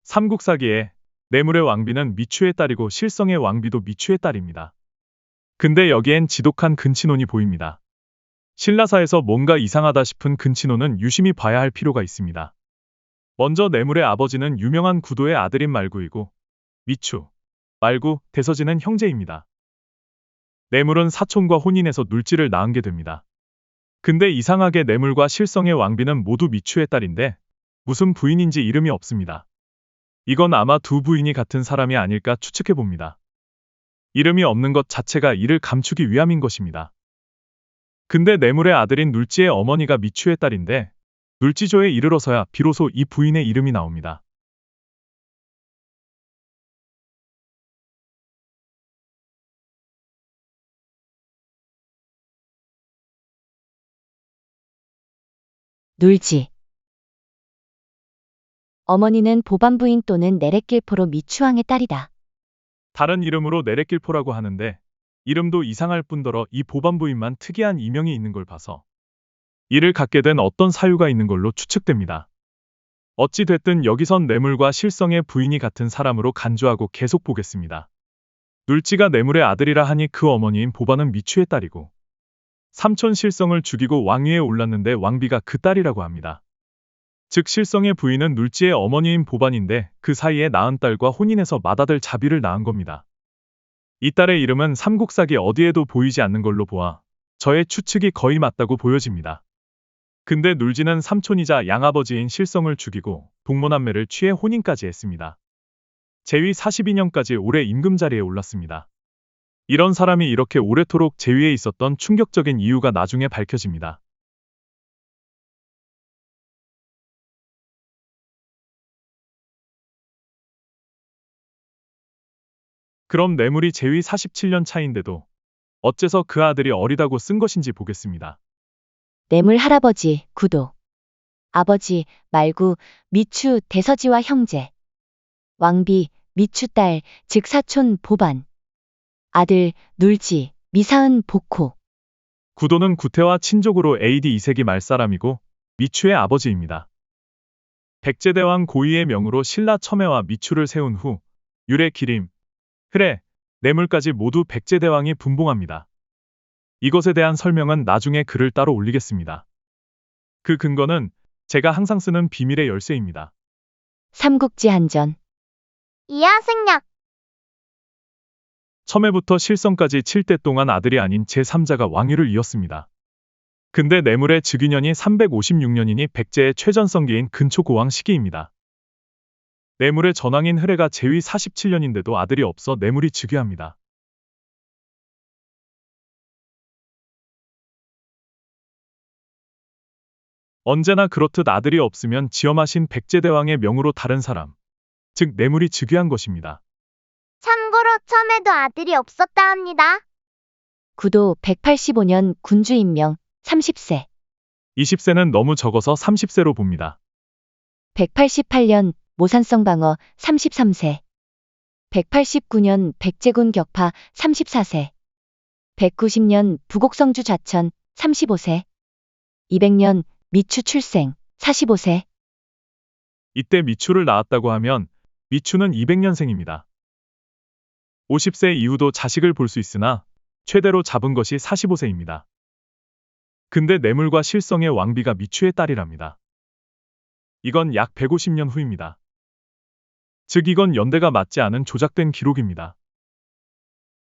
삼국사기에 뇌물의 왕비는 미추의 딸이고 실성의 왕비도 미추의 딸입니다. 근데 여기엔 지독한 근친혼이 보입니다. 신라사에서 뭔가 이상하다 싶은 근친혼은 유심히 봐야 할 필요가 있습니다. 먼저 뇌물의 아버지는 유명한 구도의 아들인 말구이고 미추, 말구, 대서지는 형제입니다. 뇌물은 사촌과 혼인해서 눌지를 낳은 게 됩니다. 근데 이상하게 뇌물과 실성의 왕비는 모두 미추의 딸인데 무슨 부인인지 이름이 없습니다. 이건 아마 두 부인이 같은 사람이 아닐까 추측해봅니다. 이름이 없는 것 자체가 이를 감추기 위함인 것입니다. 근데 뇌물의 아들인 눌지의 어머니가 미추의 딸인데 눌지조에 이르러서야 비로소 이 부인의 이름이 나옵니다. 눌지. 어머니는 보반부인 또는 내레길포로 미추왕의 딸이다. 다른 이름으로 내레길포라고 하는데 이름도 이상할 뿐더러 이 보반부인만 특이한 이명이 있는 걸 봐서 이를 갖게 된 어떤 사유가 있는 걸로 추측됩니다. 어찌 됐든 여기선 뇌물과 실성의 부인이 같은 사람으로 간주하고 계속 보겠습니다. 눌지가 뇌물의 아들이라 하니 그 어머니인 보반은 미추의 딸이고 삼촌 실성을 죽이고 왕위에 올랐는데 왕비가 그 딸이라고 합니다. 즉 실성의 부인은 눌지의 어머니인 보반인데 그 사이에 낳은 딸과 혼인해서 맏아들 자비를 낳은 겁니다. 이 딸의 이름은 삼국사기 어디에도 보이지 않는 걸로 보아 저의 추측이 거의 맞다고 보여집니다. 근데 눌지는 삼촌이자 양아버지인 실성을 죽이고 동무남매를 취해 혼인까지 했습니다. 제위 42년까지 오래 임금자리에 올랐습니다. 이런 사람이 이렇게 오래도록 제위에 있었던 충격적인 이유가 나중에 밝혀집니다. 그럼 뇌물이 제위 47년 차인데도 어째서 그 아들이 어리다고 쓴 것인지 보겠습니다. 뇌물 할아버지, 구도. 아버지, 말구, 미추, 대서지와 형제. 왕비, 미추 딸, 즉 사촌, 보반. 아들, 눌지, 미사은, 복호. 구도는 구태와 친족으로 AD 2세기 말 사람이고 미추의 아버지입니다. 백제대왕 고이의 명으로 신라 첨예와 미추를 세운 후 유래 기림, 흐레, 뇌물까지 모두 백제대왕이 분봉합니다. 이것에 대한 설명은 나중에 글을 따로 올리겠습니다. 그 근거는 제가 항상 쓰는 비밀의 열쇠입니다. 삼국지 한전. 이하생략. 첨예부터 실성까지 7대 동안 아들이 아닌 제3자가 왕위를 이었습니다. 근데 뇌물의 즉위년이 356년이니 백제의 최전성기인 근초고왕 시기입니다. 뇌물의 전왕인 흐레가 제위 47년인데도 아들이 없어 뇌물이 즉위합니다. 언제나 그렇듯 아들이 없으면 지엄하신 백제대왕의 명으로 다른 사람, 즉 뇌물이 즉위한 것입니다. 참고로 첨에도 아들이 없었다 합니다. 구도 185년 군주 임명 30세. 20세는 너무 적어서 30세로 봅니다. 188년 모산성 방어 33세. 189년 백제군 격파 34세. 190년 부곡성주 좌천 35세. 200년 미추 출생 45세. 이때 미추를 낳았다고 하면 미추는 200년생입니다. 50세 이후도 자식을 볼 수 있으나 최대로 잡은 것이 45세입니다. 근데 뇌물과 실성의 왕비가 미추의 딸이랍니다. 이건 약 150년 후입니다. 즉 이건 연대가 맞지 않은 조작된 기록입니다.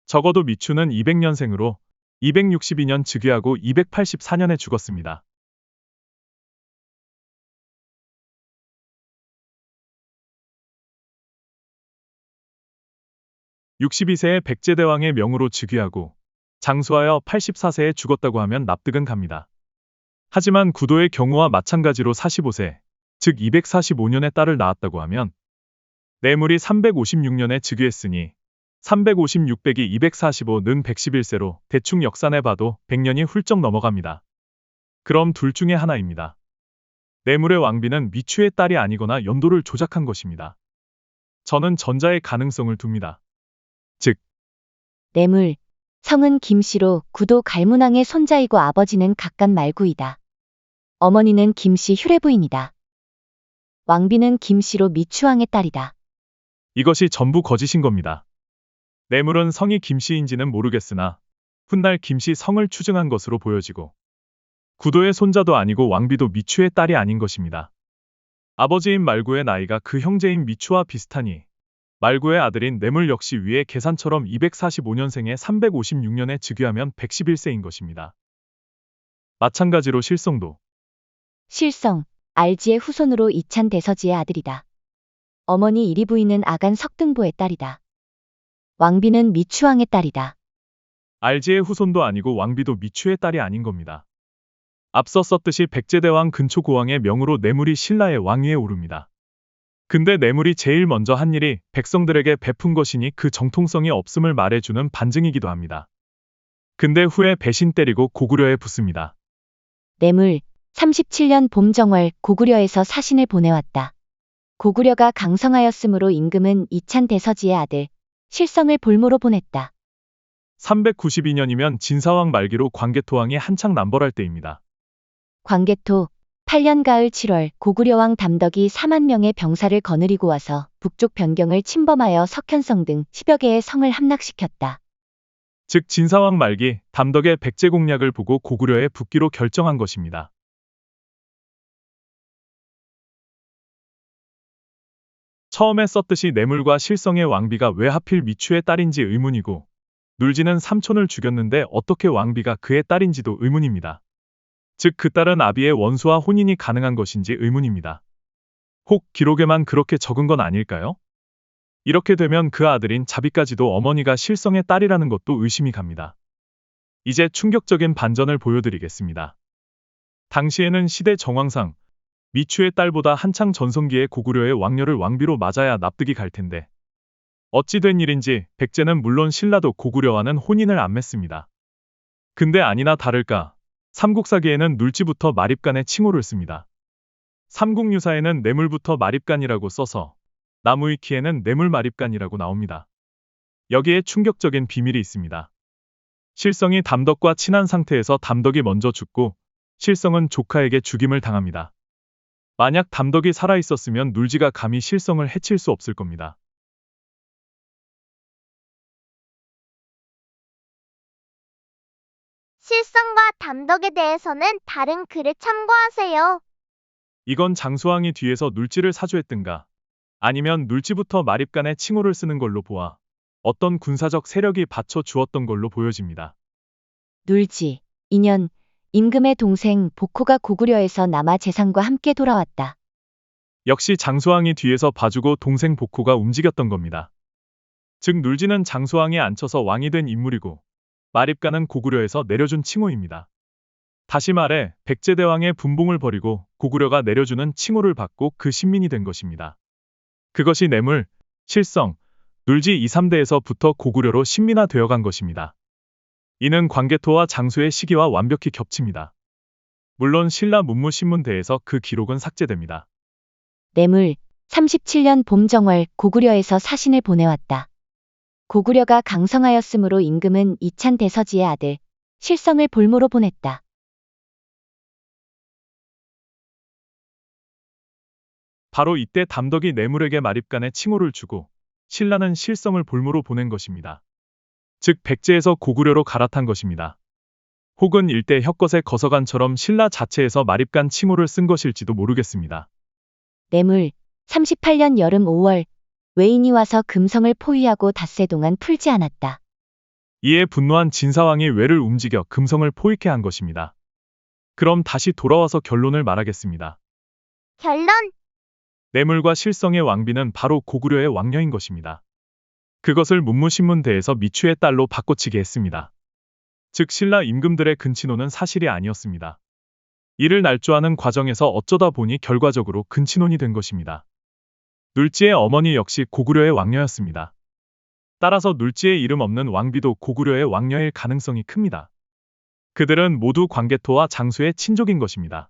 적어도 미추는 200년생으로 262년 즉위하고 284년에 죽었습니다. 62세에 백제대왕의 명으로 즉위하고 장수하여 84세에 죽었다고 하면 납득은 갑니다. 하지만 구도의 경우와 마찬가지로 45세, 즉 245년에 딸을 낳았다고 하면 뇌물이 356년에 즉위했으니 356 빼기 245는 111세로 대충 역산해봐도 100년이 훌쩍 넘어갑니다. 그럼 둘 중에 하나입니다. 뇌물의 왕비는 미추의 딸이 아니거나 연도를 조작한 것입니다. 저는 전자의 가능성을 둡니다. 즉, 뇌물. 성은 김씨로 구도 갈문왕의 손자이고 아버지는 각각 말구이다. 어머니는 김씨 휴례부인이다. 왕비는 김씨로 미추왕의 딸이다. 이것이 전부 거짓인 겁니다. 뇌물은 성이 김씨인지는 모르겠으나 훗날 김씨 성을 추증한 것으로 보여지고 구도의 손자도 아니고 왕비도 미추의 딸이 아닌 것입니다. 아버지인 말구의 나이가 그 형제인 미추와 비슷하니 말구의 아들인 뇌물 역시 위의 계산처럼 245년생에 356년에 즉위하면 111세인 것입니다. 마찬가지로 실성도 실성, 알지의 후손으로 이찬 대서지의 아들이다. 어머니 이리 부인은 아간 석등보의 딸이다. 왕비는 미추왕의 딸이다. 알지의 후손도 아니고 왕비도 미추의 딸이 아닌 겁니다. 앞서 썼듯이 백제대왕 근초고왕의 명으로 뇌물이 신라의 왕위에 오릅니다. 근데 뇌물이 제일 먼저 한 일이 백성들에게 베푼 것이니 그 정통성이 없음을 말해주는 반증이기도 합니다. 근데 후에 배신 때리고 고구려에 붙습니다. 뇌물, 37년 봄 정월 고구려에서 사신을 보내왔다. 고구려가 강성하였으므로 임금은 이찬 대서지의 아들, 실성을 볼모로 보냈다. 392년이면 진사왕 말기로 광개토왕이 한창 남벌할 때입니다. 광개토, 8년 가을 7월 고구려왕 담덕이 4만 명의 병사를 거느리고 와서 북쪽 변경을 침범하여 석현성 등 10여 개의 성을 함락시켰다. 즉 진사왕 말기 담덕의 백제 공략을 보고 고구려에 붙기로 결정한 것입니다. 처음에 썼듯이 뇌물과 실성의 왕비가 왜 하필 미추의 딸인지 의문이고 눌지는 삼촌을 죽였는데 어떻게 왕비가 그의 딸인지도 의문입니다. 즉 그 딸은 아비의 원수와 혼인이 가능한 것인지 의문입니다. 혹 기록에만 그렇게 적은 건 아닐까요? 이렇게 되면 그 아들인 자비까지도 어머니가 실성의 딸이라는 것도 의심이 갑니다. 이제 충격적인 반전을 보여드리겠습니다. 당시에는 시대 정황상 미추의 딸보다 한창 전성기의 고구려의 왕녀를 왕비로 맞아야 납득이 갈 텐데 어찌 된 일인지 백제는 물론 신라도 고구려와는 혼인을 안 맺습니다. 근데 아니나 다를까 삼국사기에는 눌지부터 마립간의 칭호를 씁니다. 삼국유사에는 뇌물부터 마립간이라고 써서 나무위키에는 뇌물마립간이라고 나옵니다. 여기에 충격적인 비밀이 있습니다. 실성이 담덕과 친한 상태에서 담덕이 먼저 죽고 실성은 조카에게 죽임을 당합니다. 만약 담덕이 살아있었으면 눌지가 감히 실성을 해칠 수 없을 겁니다. 실성과 담덕에 대해서는 다른 글을 참고하세요. 이건 장수왕이 뒤에서 눌지를 사주했든가 아니면 눌지부터 마립간의 칭호를 쓰는 걸로 보아 어떤 군사적 세력이 받쳐 주었던 걸로 보여집니다. 눌지, 2년, 임금의 동생 복호가 고구려에서 남아 재상과 함께 돌아왔다. 역시 장수왕이 뒤에서 봐주고 동생 복호가 움직였던 겁니다. 즉 눌지는 장수왕에 앉혀서 왕이 된 인물이고 마립간은 고구려에서 내려준 칭호입니다. 다시 말해 백제대왕의 분봉을 버리고 고구려가 내려주는 칭호를 받고 그 신민이 된 것입니다. 그것이 뇌물, 실성, 눌지 2, 3대에서부터 고구려로 신민화되어 간 것입니다. 이는 광개토와 장수의 시기와 완벽히 겹칩니다. 물론 신라 문무신문대에서 그 기록은 삭제됩니다. 뇌물, 37년 봄 정월 고구려에서 사신을 보내왔다. 고구려가 강성하였으므로 임금은 이찬 대서지의 아들, 실성을 볼모로 보냈다. 바로 이때 담덕이 뇌물에게 마립간의 칭호를 주고 신라는 실성을 볼모로 보낸 것입니다. 즉 백제에서 고구려로 갈아탄 것입니다. 혹은 일대 혁것의 거서관처럼 신라 자체에서 마립간 칭호를 쓴 것일지도 모르겠습니다. 뇌물, 38년 여름 5월 외인이 와서 금성을 포위하고 닷새 동안 풀지 않았다. 이에 분노한 진사왕이 외를 움직여 금성을 포위케 한 것입니다. 그럼 다시 돌아와서 결론을 말하겠습니다. 결론, 뇌물과 실성의 왕비는 바로 고구려의 왕녀인 것입니다. 그것을 문무신문대에서 미추의 딸로 바꿔치기 했습니다. 즉 신라 임금들의 근친호는 사실이 아니었습니다. 이를 날조하는 과정에서 어쩌다 보니 결과적으로 근친혼이 된 것입니다. 눌지의 어머니 역시 고구려의 왕녀였습니다. 따라서 눌지의 이름 없는 왕비도 고구려의 왕녀일 가능성이 큽니다. 그들은 모두 광개토와 장수의 친족인 것입니다.